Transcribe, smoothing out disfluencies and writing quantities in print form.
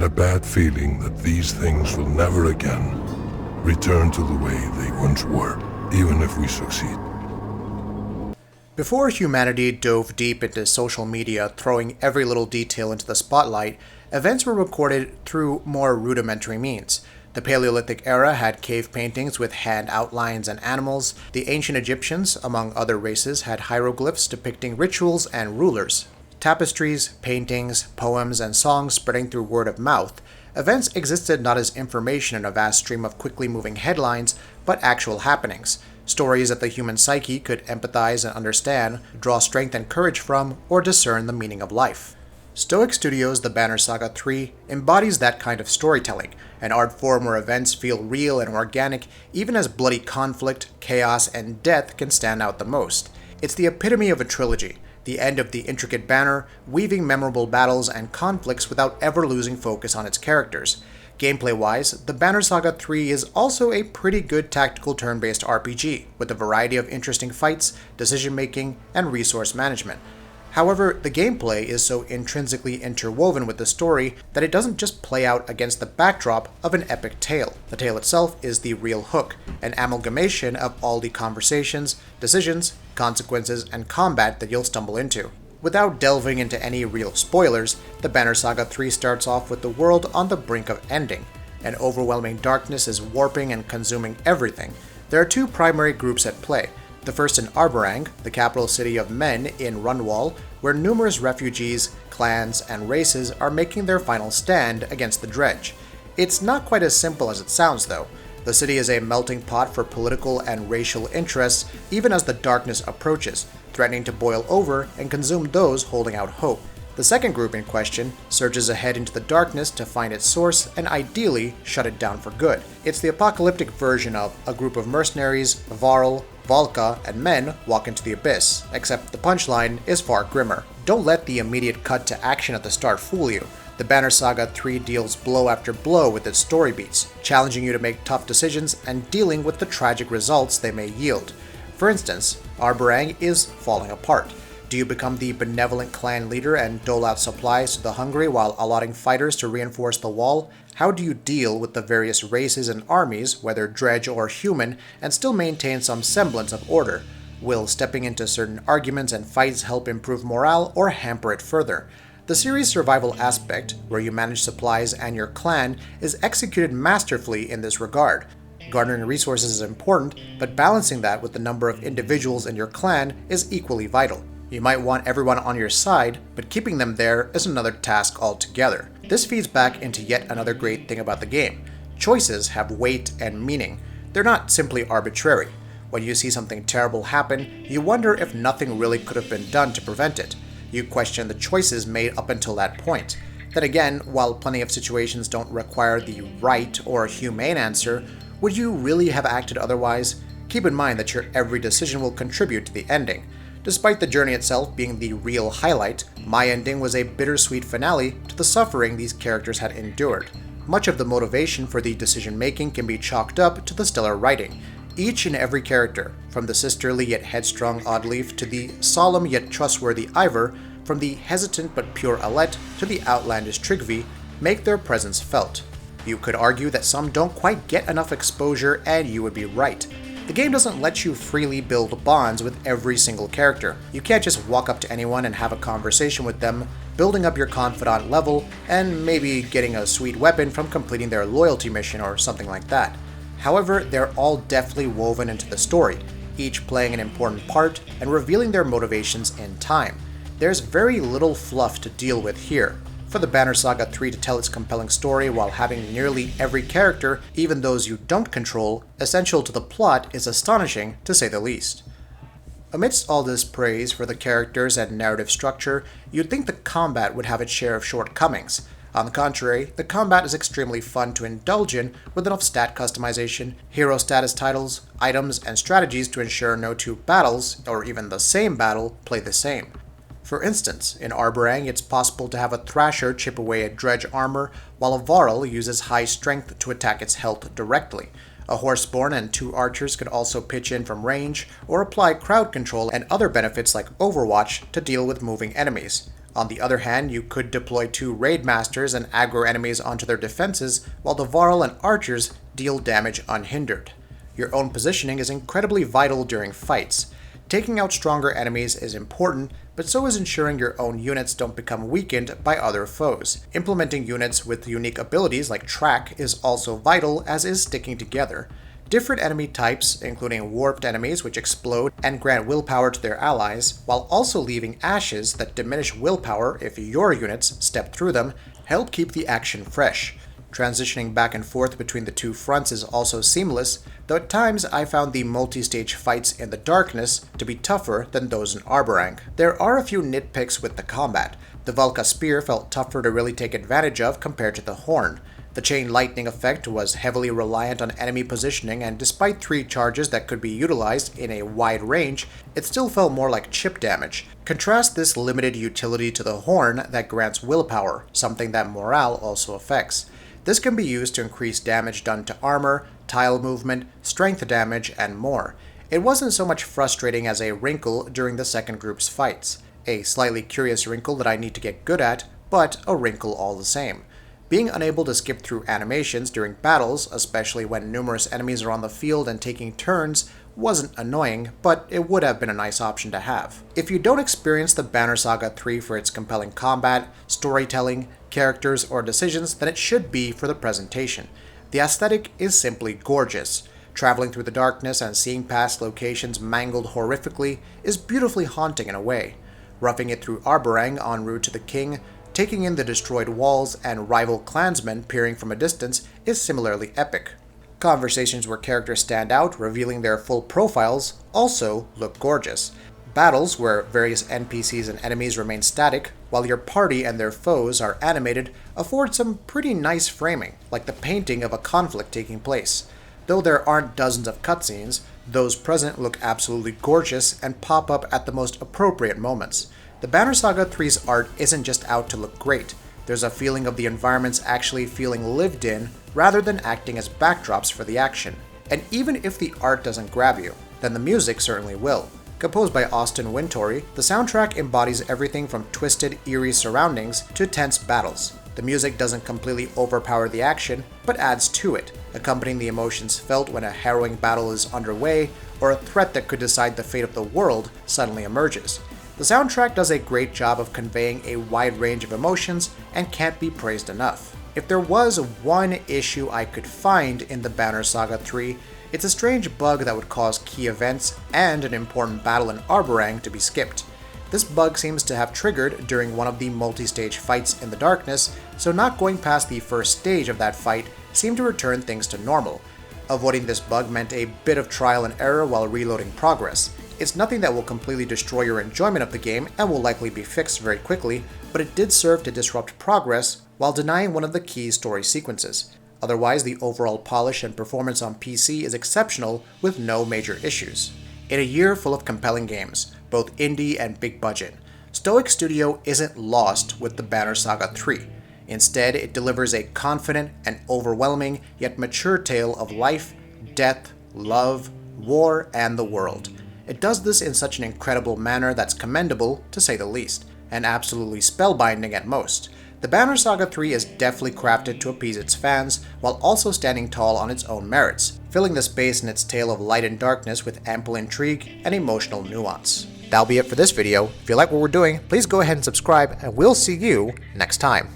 a bad feeling that these things will never again return to the way they once were, even if we succeed. Before humanity dove deep into social media, throwing every little detail into the spotlight, events were recorded through more rudimentary means. The Paleolithic era had cave paintings with hand outlines and animals. The ancient Egyptians, among other races, had hieroglyphs depicting rituals and rulers. Tapestries, paintings, poems, and songs spreading through word of mouth. Events existed not as information in a vast stream of quickly moving headlines, but actual happenings. Stories that the human psyche could empathize and understand, draw strength and courage from, or discern the meaning of life. Stoic Studios' The Banner Saga 3 embodies that kind of storytelling, an art form where events feel real and organic, even as bloody conflict, chaos, and death can stand out the most. It's the epitome of a trilogy, the end of the intricate banner, weaving memorable battles and conflicts without ever losing focus on its characters. Gameplay-wise, The Banner Saga 3 is also a pretty good tactical turn-based RPG, with a variety of interesting fights, decision-making, and resource management. However, the gameplay is so intrinsically interwoven with the story that it doesn't just play out against the backdrop of an epic tale. The tale itself is the real hook, an amalgamation of all the conversations, decisions, consequences, and combat that you'll stumble into. Without delving into any real spoilers, The Banner Saga 3 starts off with the world on the brink of ending. An overwhelming darkness is warping and consuming everything. There are two primary groups at play. The first in Arborang, the capital city of Men in Runwall, where numerous refugees, clans, and races are making their final stand against the Dredge. It's not quite as simple as it sounds, though. The city is a melting pot for political and racial interests, even as the darkness approaches, threatening to boil over and consume those holding out hope. The second group in question surges ahead into the darkness to find its source and ideally shut it down for good. It's the apocalyptic version of a group of mercenaries, Varl, Valka, and Men walk into the abyss, except the punchline is far grimmer. Don't let the immediate cut to action at the start fool you. The Banner Saga 3 deals blow after blow with its story beats, challenging you to make tough decisions and dealing with the tragic results they may yield. For instance, Arborang is falling apart. Do you become the benevolent clan leader and dole out supplies to the hungry while allotting fighters to reinforce the wall? How do you deal with the various races and armies, whether dredge or human, and still maintain some semblance of order? Will stepping into certain arguments and fights help improve morale or hamper it further? The series' survival aspect, where you manage supplies and your clan, is executed masterfully in this regard. Garnering resources is important, but balancing that with the number of individuals in your clan is equally vital. You might want everyone on your side, but keeping them there is another task altogether. This feeds back into yet another great thing about the game. Choices have weight and meaning. They're not simply arbitrary. When you see something terrible happen, you wonder if nothing really could have been done to prevent it. You question the choices made up until that point. Then again, while plenty of situations don't require the right or humane answer, would you really have acted otherwise? Keep in mind that your every decision will contribute to the ending. Despite the journey itself being the real highlight, my ending was a bittersweet finale to the suffering these characters had endured. Much of the motivation for the decision-making can be chalked up to the stellar writing. Each and every character, from the sisterly yet headstrong Oddleaf to the solemn yet trustworthy Ivor, from the hesitant but pure Alette to the outlandish Trigvi, make their presence felt. You could argue that some don't quite get enough exposure, and you would be right. The game doesn't let you freely build bonds with every single character. You can't just walk up to anyone and have a conversation with them, building up your confidant level, and maybe getting a sweet weapon from completing their loyalty mission or something like that. However, they're all deftly woven into the story, each playing an important part and revealing their motivations in time. There's very little fluff to deal with here. For the Banner Saga 3 to tell its compelling story while having nearly every character, even those you don't control, essential to the plot is astonishing, to say the least. Amidst all this praise for the characters and narrative structure, you'd think the combat would have its share of shortcomings. On the contrary, the combat is extremely fun to indulge in, with enough stat customization, hero status titles, items, and strategies to ensure no two battles, or even the same battle, play the same. For instance, in Arborang, it's possible to have a Thrasher chip away at Dredge armor, while a Varl uses high strength to attack its health directly. A horseborn and 2 archers could also pitch in from range or apply crowd control and other benefits like Overwatch to deal with moving enemies. On the other hand, you could deploy 2 raid masters and aggro enemies onto their defenses, while the Varl and archers deal damage unhindered. Your own positioning is incredibly vital during fights. Taking out stronger enemies is important, but so is ensuring your own units don't become weakened by other foes. Implementing units with unique abilities like track is also vital, as is sticking together. Different enemy types, including warped enemies which explode and grant willpower to their allies, while also leaving ashes that diminish willpower if your units step through them, help keep the action fresh. Transitioning back and forth between the 2 fronts is also seamless, though at times I found the multi-stage fights in the darkness to be tougher than those in Arborang. There are a few nitpicks with the combat. The Valka spear felt tougher to really take advantage of compared to the horn. The chain lightning effect was heavily reliant on enemy positioning, and despite 3 charges that could be utilized in a wide range, it still felt more like chip damage. Contrast this limited utility to the horn that grants willpower, something that morale also affects. This can be used to increase damage done to armor, tile movement, strength damage, and more. It wasn't so much frustrating as a wrinkle during the second group's fights. A slightly curious wrinkle that I need to get good at, but a wrinkle all the same. Being unable to skip through animations during battles, especially when numerous enemies are on the field and taking turns, wasn't annoying, but it would have been a nice option to have. If you don't experience the Banner Saga 3 for its compelling combat, storytelling, characters, or decisions, then it should be for the presentation. The aesthetic is simply gorgeous. Traveling through the darkness and seeing past locations mangled horrifically is beautifully haunting in a way. Roughing it through Arborang en route to the king, taking in the destroyed walls and rival clansmen peering from a distance is similarly epic. Conversations where characters stand out, revealing their full profiles, also look gorgeous. Battles where various NPCs and enemies remain static, while your party and their foes are animated, afford some pretty nice framing, like the painting of a conflict taking place. Though there aren't dozens of cutscenes, those present look absolutely gorgeous and pop up at the most appropriate moments. The Banner Saga 3's art isn't just out to look great. There's a feeling of the environments actually feeling lived in, rather than acting as backdrops for the action. And even if the art doesn't grab you, then the music certainly will. Composed by Austin Wintory, the soundtrack embodies everything from twisted, eerie surroundings to tense battles. The music doesn't completely overpower the action, but adds to it, accompanying the emotions felt when a harrowing battle is underway or a threat that could decide the fate of the world suddenly emerges. The soundtrack does a great job of conveying a wide range of emotions and can't be praised enough. If there was one issue I could find in the Banner Saga 3, it's a strange bug that would cause key events and an important battle in Arborang to be skipped. This bug seems to have triggered during one of the multi-stage fights in the darkness, so not going past the first stage of that fight seemed to return things to normal. Avoiding this bug meant a bit of trial and error while reloading progress. It's nothing that will completely destroy your enjoyment of the game and will likely be fixed very quickly, but it did serve to disrupt progress while denying one of the key story sequences. Otherwise, the overall polish and performance on PC is exceptional with no major issues. In a year full of compelling games, both indie and big budget, Stoic Studio isn't lost with the Banner Saga 3. Instead, it delivers a confident and overwhelming yet mature tale of life, death, love, war, and the world. It does this in such an incredible manner that's commendable, to say the least, and absolutely spellbinding at most. The Banner Saga 3 is deftly crafted to appease its fans, while also standing tall on its own merits, filling the space in its tale of light and darkness with ample intrigue and emotional nuance. That'll be it for this video. If you like what we're doing, please go ahead and subscribe, and we'll see you next time.